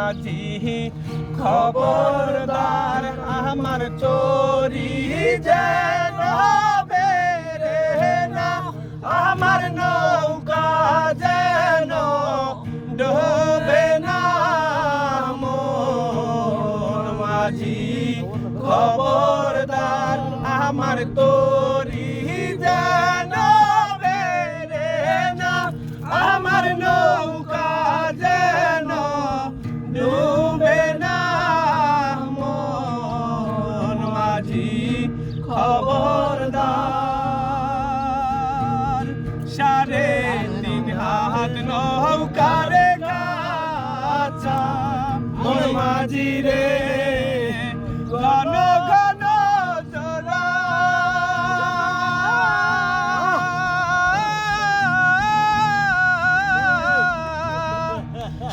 মাঝি খবরদার আমার চোরি যেন বেরে না, আমার নৌকা যেন ডোবে না। মোর মাঝি খবরদার আমার তরি যেন বেরে না, আমার নৌকা যেন ডুবে না। মোর মাঝি খবরদার 3.5 হাত নৌকারে কাছা, মোর মাঝি রে ঘন ঘন জোড়া।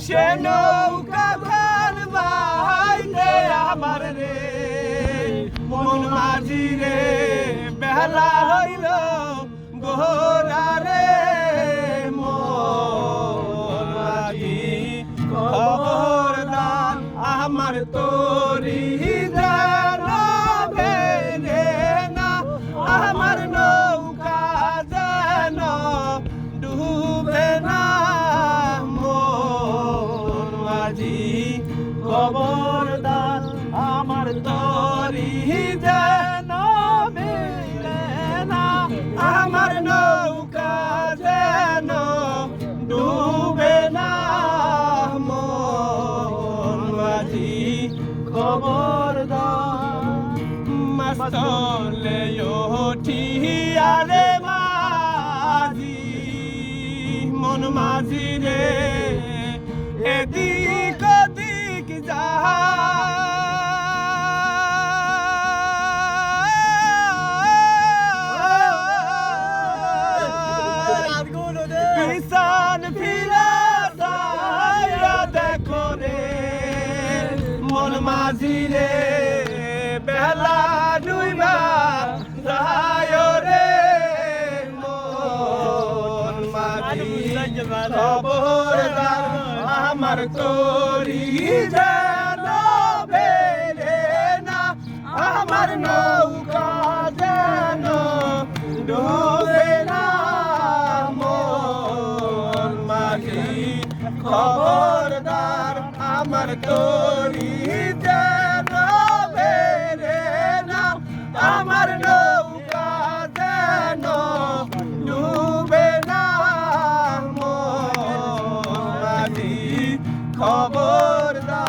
সে নৌকা খান বাইতে আমার রে মন মাঝি রে, বেলা হইল গোরা রে। মোর মাঝি খবরদার আমার তরি যেন বেরে না, আমার নৌকা যেন ডুবে না। মোর মাঝি খবরদার আমার তরি যেন বেরে না, আমার নৌকা যেন ডুবে না। মোর মাঝি খবরদার মাস্তলে উঠিয়ারে মাঝি, মন মাঝি রে এদিক ওদিক যা। পিছন ফিরে যাইয়া দেখো রে মন মাঝি রে, বেলা ডুইবা যায় রে। মন মাঝি খবরদার আমার তরি যেন বেরে না, আমার নৌকা যেন ডুবে না। মোর মাঝি খবরদার আমার তরি যেন বেরে না, আমার নৌকা যেন ডুবে না। মোর মাঝি খবরদার।